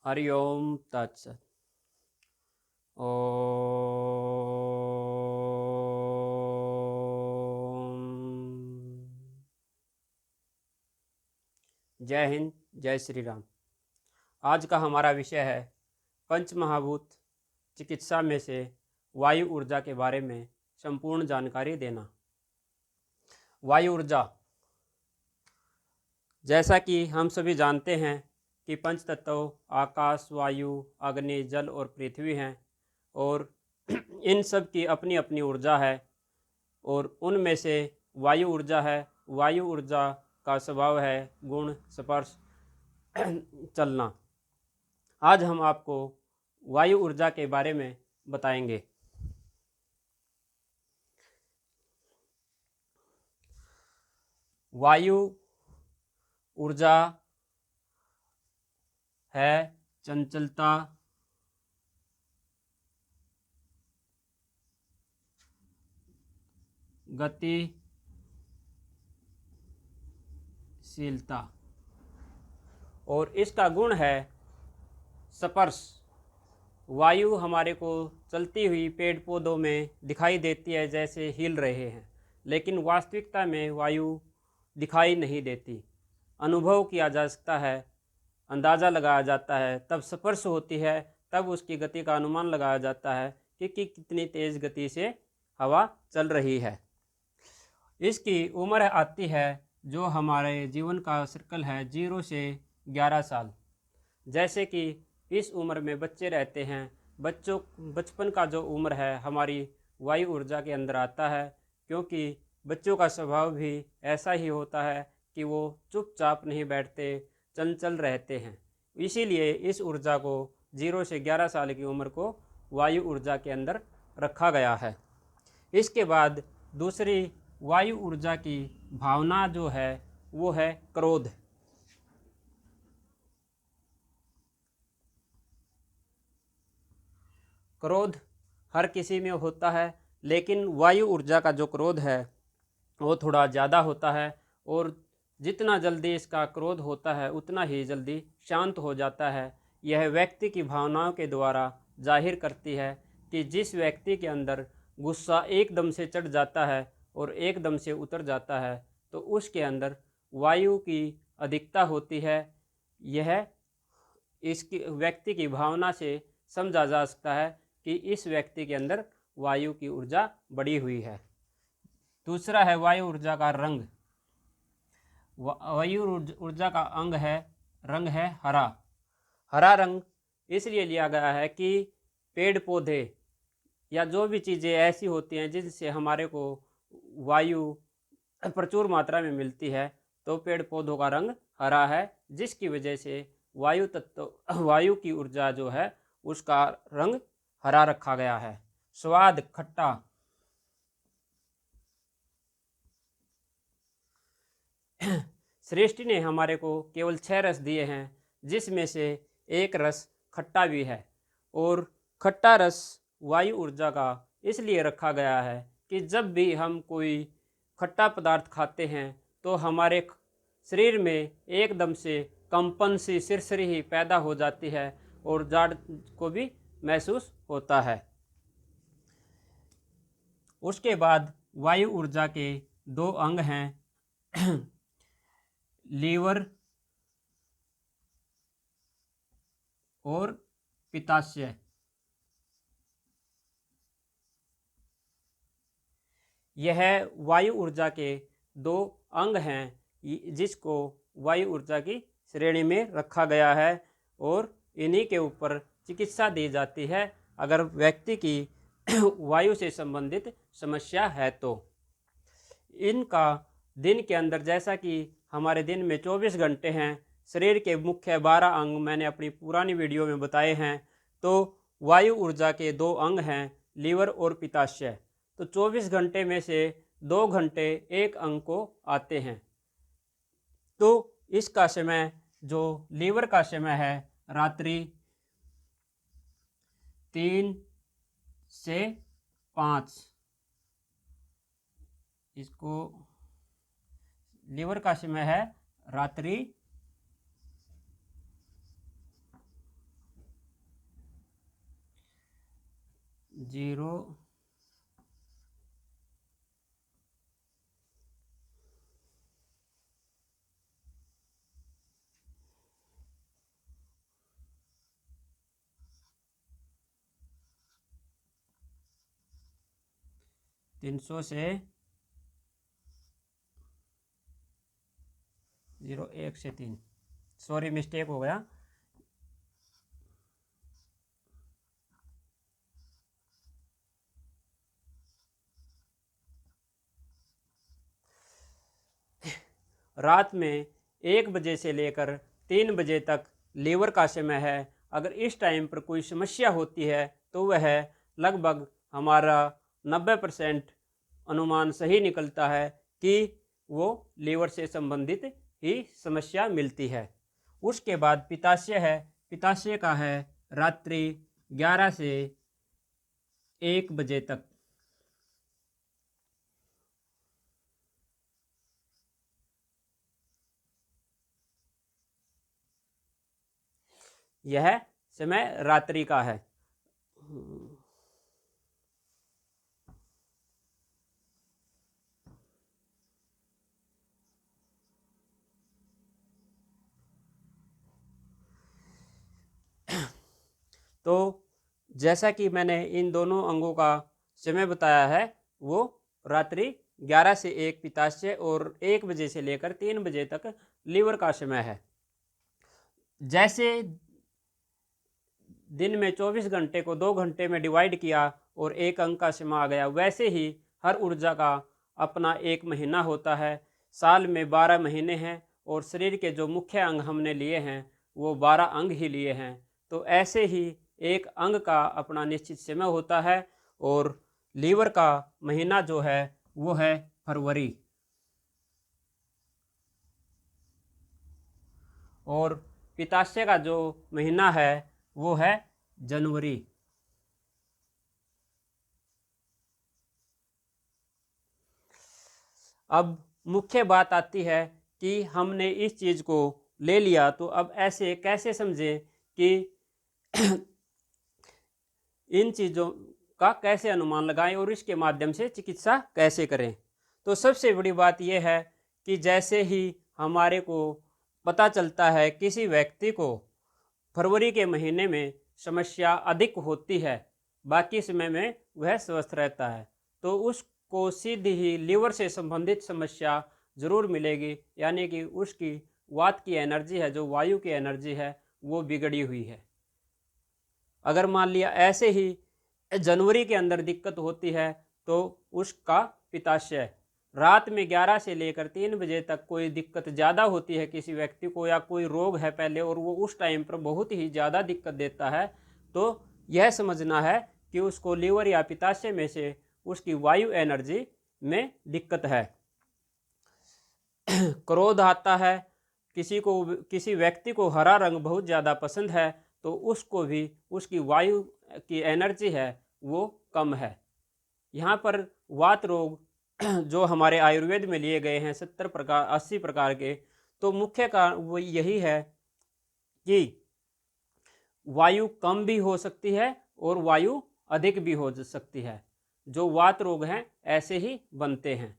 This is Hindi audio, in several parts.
हरि ओम तत्सत। ओम। जय हिंद, जय श्री राम। आज का हमारा विषय है पंच महाभूत चिकित्सा में से वायु ऊर्जा के बारे में संपूर्ण जानकारी देना। वायु ऊर्जा, जैसा कि हम सभी जानते हैं कि पंच तत्व आकाश, वायु, अग्नि, जल और पृथ्वी हैं और इन सब की अपनी अपनी ऊर्जा है और उनमें से वायु ऊर्जा है। वायु ऊर्जा का स्वभाव है गुण, स्पर्श, चलना। आज हम आपको वायु ऊर्जा के बारे में बताएंगे। वायु ऊर्जा है चंचलता, गतिशीलता और इसका गुण है स्पर्श। वायु हमारे को चलती हुई पेड़ पौधों में दिखाई देती है जैसे हिल रहे हैं, लेकिन वास्तविकता में वायु दिखाई नहीं देती। अनुभव किया जा सकता है, अंदाज़ा लगाया जाता है, तब स्पर्श होती है, तब उसकी गति का अनुमान लगाया जाता है कि कितनी तेज़ गति से हवा चल रही है। इसकी उम्र आती है जो हमारे जीवन का सर्कल है 0 से 11 साल। जैसे कि इस उम्र में बच्चे रहते हैं, बचपन का जो उम्र है हमारी वायु ऊर्जा के अंदर आता है, क्योंकि बच्चों का स्वभाव भी ऐसा ही होता है कि वो चुपचाप नहीं बैठते, चंचल रहते हैं। इसीलिए इस ऊर्जा को 0 से 11 साल की उम्र को वायु ऊर्जा के अंदर रखा गया है। इसके बाद दूसरी वायु ऊर्जा की भावना जो है वो है क्रोध। क्रोध हर किसी में होता है, लेकिन वायु ऊर्जा का जो क्रोध है वो थोड़ा ज़्यादा होता है और जितना जल्दी इसका क्रोध होता है उतना ही जल्दी शांत हो जाता है। यह व्यक्ति की भावनाओं के द्वारा जाहिर करती है कि जिस व्यक्ति के अंदर गुस्सा एकदम से चढ़ जाता है और एकदम से उतर जाता है तो उसके अंदर वायु की अधिकता होती है। यह इसकी व्यक्ति की भावना से समझा जा सकता है कि इस व्यक्ति के अंदर वायु की ऊर्जा बढ़ी हुई है। दूसरा है वायु ऊर्जा का रंग। वायु ऊर्जा का रंग है हरा। हरा रंग इसलिए लिया गया है कि पेड़ पौधे या जो भी चीज़ें ऐसी होती हैं जिनसे हमारे को वायु प्रचुर मात्रा में मिलती है, तो पेड़ पौधों का रंग हरा है, जिसकी वजह से वायु की ऊर्जा जो है उसका रंग हरा रखा गया है। स्वाद खट्टा। सृष्टि ने हमारे को केवल 6 रस दिए हैं, जिसमें से एक रस खट्टा भी है और खट्टा रस वायु ऊर्जा का इसलिए रखा गया है कि जब भी हम कोई खट्टा पदार्थ खाते हैं तो हमारे शरीर में एकदम से कंपन सी सिरसरी ही पैदा हो जाती है और जाड़ को भी महसूस होता है। उसके बाद वायु ऊर्जा के 2 अंग हैं, लीवर और पित्ताशय। यह वायु ऊर्जा के 2 अंग हैं जिसको वायु ऊर्जा की श्रेणी में रखा गया है और इन्हीं के ऊपर चिकित्सा दी जाती है अगर व्यक्ति की वायु से संबंधित समस्या है तो। इनका दिन के अंदर, जैसा कि हमारे दिन में 24 घंटे हैं, शरीर के मुख्य 12 अंग मैंने अपनी पुरानी वीडियो में बताए हैं, तो वायु ऊर्जा के 2 अंग हैं लीवर और पित्ताशय। तो 24 घंटे में से 2 घंटे एक अंग को आते हैं। तो इसका समय जो लीवर का समय है रात्रि 3 से 5, इसको लीवर का समय है रात्रि 0 300 से 01 से 3, सॉरी मिस्टेक हो गया। रात में 1 बजे से लेकर 3 बजे तक लीवर का समय है। अगर इस टाइम पर कोई समस्या होती है तो वह लगभग हमारा 90% अनुमान सही निकलता है कि वो लीवर से संबंधित ही समस्या मिलती है। उसके बाद पित्ताशय है। पित्ताशय का है रात्रि 11 से 1 बजे तक। यह समय रात्रि का है। तो जैसा कि मैंने इन दोनों अंगों का समय बताया है, वो रात्रि 11 से 1 पित्ताशय और 1 बजे से लेकर 3 बजे तक लीवर का समय है। जैसे दिन में 24 घंटे को 2 घंटे में डिवाइड किया और एक अंक का समय आ गया, वैसे ही हर ऊर्जा का अपना एक महीना होता है। साल में 12 महीने हैं और शरीर के जो मुख्य अंग हमने लिए हैं वो 12 अंग ही लिए हैं। तो ऐसे ही एक अंग का अपना निश्चित समय होता है और लीवर का महीना जो है वो है फरवरी, और पित्ताशय का जो महीना है वो है जनवरी। अब मुख्य बात आती है कि हमने इस चीज़ को ले लिया तो अब ऐसे कैसे समझें कि इन चीज़ों का कैसे अनुमान लगाएं और इसके माध्यम से चिकित्सा कैसे करें। तो सबसे बड़ी बात यह है कि जैसे ही हमारे को पता चलता है किसी व्यक्ति को फरवरी के महीने में समस्या अधिक होती है, बाकी समय में वह स्वस्थ रहता है, तो उसको सीधी ही लीवर से संबंधित समस्या ज़रूर मिलेगी, यानी कि उसकी वात की एनर्जी है, जो वायु की एनर्जी है, वो बिगड़ी हुई है। अगर मान लिया ऐसे ही जनवरी के अंदर दिक्कत होती है तो उसका पित्ताशय रात में 11 से लेकर 3 बजे तक कोई दिक्कत ज़्यादा होती है किसी व्यक्ति को, या कोई रोग है पहले और वो उस टाइम पर बहुत ही ज़्यादा दिक्कत देता है, तो यह समझना है कि उसको लीवर या पित्ताशय में से उसकी वायु एनर्जी में दिक्कत है। क्रोध आता है, किसी व्यक्ति को हरा रंग बहुत ज़्यादा पसंद है तो उसको भी उसकी वायु की एनर्जी है वो कम है। यहाँ पर वात रोग जो हमारे आयुर्वेद में लिए गए हैं 70 प्रकार 80 प्रकार के, तो मुख्य कारण वो यही है कि वायु कम भी हो सकती है और वायु अधिक भी हो सकती है। जो वात रोग हैं ऐसे ही बनते हैं।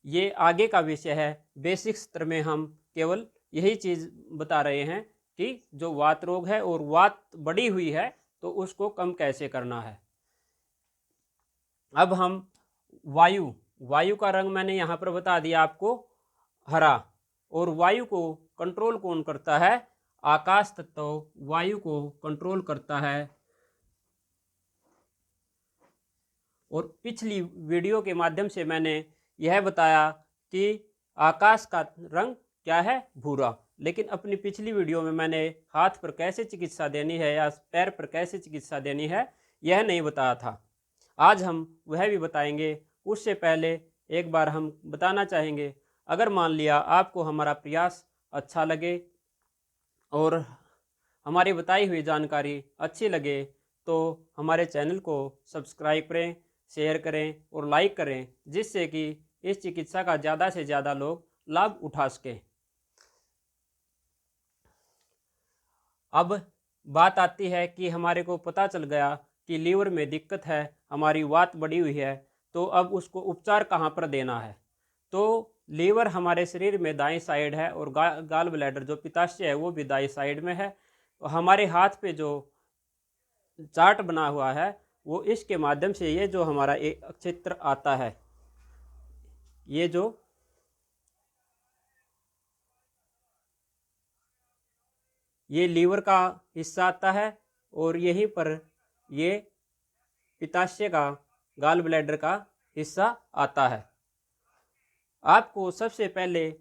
ये आगे का विषय है। बेसिक स्तर में हम केवल यही चीज़ बता रहे हैं कि जो वात रोग है और वात बढ़ी हुई है तो उसको कम कैसे करना है। अब हम वायु का रंग मैंने यहाँ पर बता दिया आपको, हरा, और वायु को कंट्रोल कौन करता है? आकाश तत्व वायु को कंट्रोल करता है। और पिछली वीडियो के माध्यम से मैंने यह बताया कि आकाश का रंग क्या है? भूरा। लेकिन अपनी पिछली वीडियो में मैंने हाथ पर कैसे चिकित्सा देनी है या पैर पर कैसे चिकित्सा देनी है यह नहीं बताया था। आज हम वह भी बताएंगे। उससे पहले एक बार हम बताना चाहेंगे, अगर मान लिया आपको हमारा प्रयास अच्छा लगे और हमारी बताई हुई जानकारी अच्छी लगे तो हमारे चैनल को सब्सक्राइब करें, शेयर करें और लाइक करें, जिससे कि इस चिकित्सा का ज़्यादा से ज़्यादा लोग लाभ उठा सकें। अब बात आती है कि हमारे को पता चल गया कि लीवर में दिक्कत है, हमारी वात बढ़ी हुई है, तो अब उसको उपचार कहाँ पर देना है। तो लीवर हमारे शरीर में दाईं साइड है और गाल ब्लैडर जो पित्ताशय है वो भी दाईं साइड में है। हमारे हाथ पे जो चार्ट बना हुआ है वो इसके माध्यम से, ये जो हमारा एक चित्र आता है, ये जो ये लीवर का हिस्सा आता है और यहीं पर ये पित्ताशय का, गाल ब्लैडर का हिस्सा आता है। आपको सबसे पहले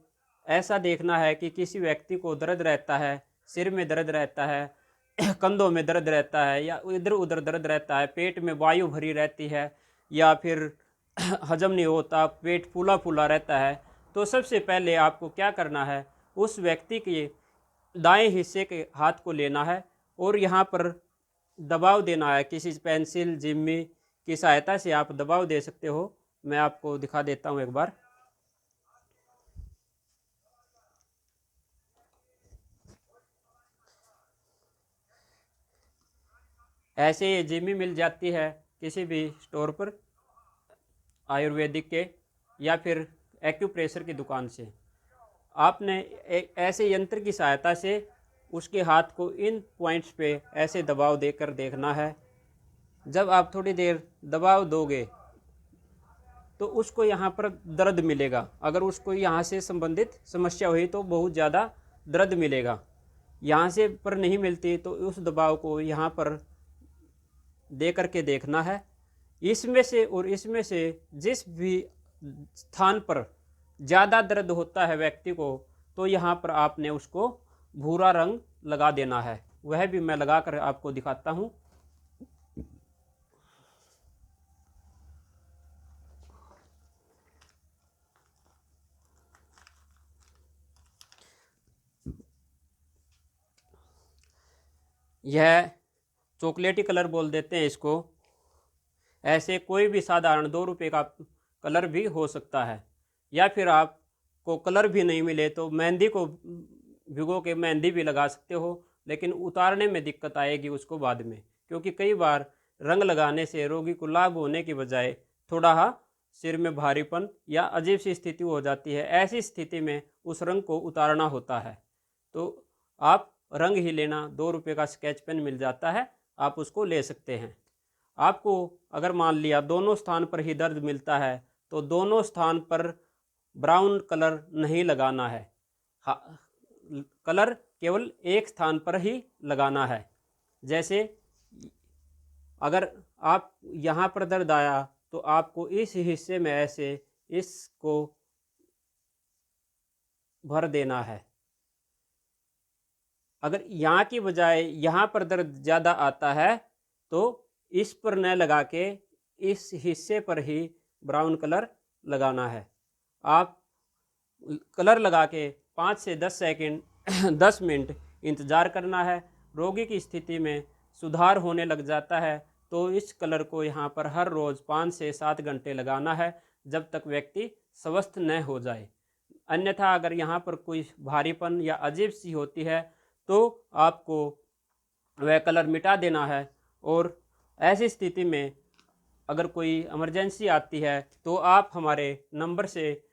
ऐसा देखना है कि किसी व्यक्ति को दर्द रहता है, सिर में दर्द रहता है, कंधों में दर्द रहता है, या इधर उधर दर्द रहता है, पेट में वायु भरी रहती है, या फिर हजम नहीं होता, पेट फूला फूला रहता है, तो सबसे पहले आपको क्या करना है, उस व्यक्ति के दाएं हिस्से के हाथ को लेना है और यहाँ पर दबाव देना है। किसी पेंसिल जिम्मी की सहायता से आप दबाव दे सकते हो। मैं आपको दिखा देता हूँ एक बार। ऐसे ये जिम्मी मिल जाती है किसी भी स्टोर पर, आयुर्वेदिक के या फिर एक्यूप्रेशर की दुकान से। आपने एक ऐसे यंत्र की सहायता से उसके हाथ को इन पॉइंट्स पे ऐसे दबाव देकर देखना है। जब आप थोड़ी देर दबाव दोगे तो उसको यहाँ पर दर्द मिलेगा। अगर उसको यहाँ से संबंधित समस्या हुई तो बहुत ज़्यादा दर्द मिलेगा। यहाँ से पर नहीं मिलती तो उस दबाव को यहाँ पर दे करके देखना है। इसमें से और इसमें से जिस भी स्थान पर ज़्यादा दर्द होता है व्यक्ति को, तो यहाँ पर आपने उसको भूरा रंग लगा देना है। वह भी मैं लगा कर आपको दिखाता हूँ। यह चॉकलेटी कलर बोल देते हैं इसको। ऐसे कोई भी साधारण 2 रुपये का कलर भी हो सकता है, या फिर आपको कलर भी नहीं मिले तो मेहंदी को भिगो के मेहंदी भी लगा सकते हो, लेकिन उतारने में दिक्कत आएगी उसको बाद में, क्योंकि कई बार रंग लगाने से रोगी को लाभ होने की बजाय थोड़ा सिर में भारीपन या अजीब सी स्थिति हो जाती है। ऐसी स्थिति में उस रंग को उतारना होता है। तो आप रंग ही लेना, 2 रुपये का स्केच पेन मिल जाता है, आप उसको ले सकते हैं। आपको अगर मान लिया दोनों स्थान पर ही दर्द मिलता है तो दोनों स्थान पर ब्राउन कलर नहीं लगाना है। कलर केवल एक स्थान पर ही लगाना है। जैसे अगर आप यहाँ पर दर्द आया तो आपको इस हिस्से में ऐसे इसको भर देना है। अगर यहाँ की बजाय यहाँ पर दर्द ज़्यादा आता है तो इस पर न लगा के इस हिस्से पर ही ब्राउन कलर लगाना है। आप कलर लगा के 5 से 10 सेकंड 10 मिनट इंतज़ार करना है। रोगी की स्थिति में सुधार होने लग जाता है तो इस कलर को यहाँ पर हर रोज़ 5 से 7 घंटे लगाना है, जब तक व्यक्ति स्वस्थ न हो जाए। अन्यथा अगर यहाँ पर कोई भारीपन या अजीब सी होती है तो आपको वह कलर मिटा देना है। और ऐसी स्थिति में अगर कोई इमरजेंसी आती है तो आप हमारे नंबर से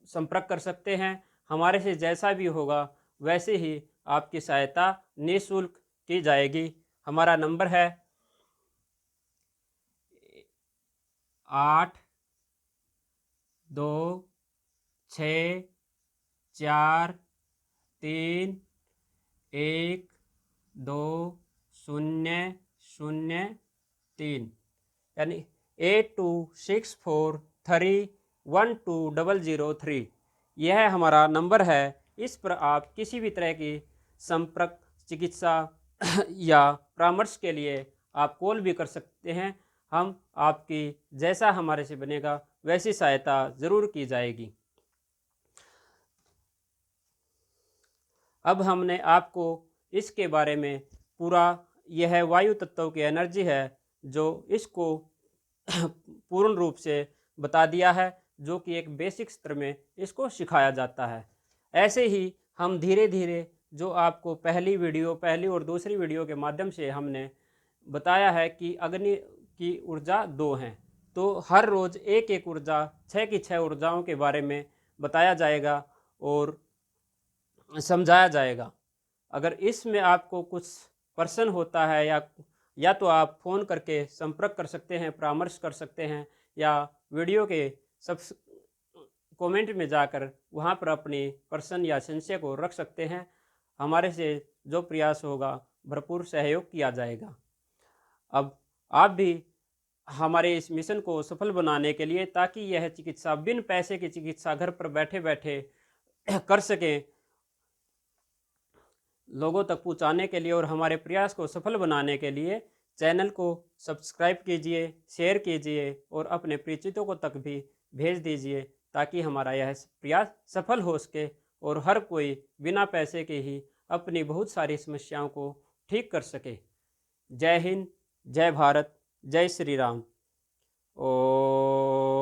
संपर्क कर सकते हैं। हमारे से जैसा भी होगा वैसे ही आपकी सहायता निःशुल्क की जाएगी। हमारा नंबर है 8226412003, यानी 8264312003। यह हमारा नंबर है। इस पर आप किसी भी तरह की संपर्क, चिकित्सा या परामर्श के लिए आप कॉल भी कर सकते हैं। हम आपकी जैसा हमारे से बनेगा वैसी सहायता ज़रूर की जाएगी। अब हमने आपको इसके बारे में पूरा, यह वायु तत्व की एनर्जी है जो इसको पूर्ण रूप से बता दिया है। जो कि एक बेसिक स्तर में इसको सिखाया जाता है। ऐसे ही हम धीरे धीरे जो आपको पहली और दूसरी वीडियो के माध्यम से हमने बताया है कि अग्नि की ऊर्जा 2 हैं, तो हर रोज़ एक एक ऊर्जा 6 की 6 ऊर्जाओं के बारे में बताया जाएगा और समझाया जाएगा। अगर इसमें आपको कुछ प्रश्न होता है या तो आप फ़ोन करके संपर्क कर सकते हैं, परामर्श कर सकते हैं, या वीडियो के सब कमेंट में जाकर वहाँ पर अपनी प्रश्न या संशय को रख सकते हैं। हमारे से जो प्रयास होगा भरपूर सहयोग किया जाएगा। अब आप भी हमारे इस मिशन को सफल बनाने के लिए, ताकि यह चिकित्सा बिन पैसे की चिकित्सा घर पर बैठे बैठे कर सकें, लोगों तक पहुंचाने के लिए और हमारे प्रयास को सफल बनाने के लिए चैनल को सब्सक्राइब कीजिए, शेयर कीजिए और अपने परिचितों को तक भी भेज दीजिए, ताकि हमारा यह प्रयास सफल हो सके और हर कोई बिना पैसे के ही अपनी बहुत सारी समस्याओं को ठीक कर सके। जय हिंद, जय भारत, जय श्री राम। ओ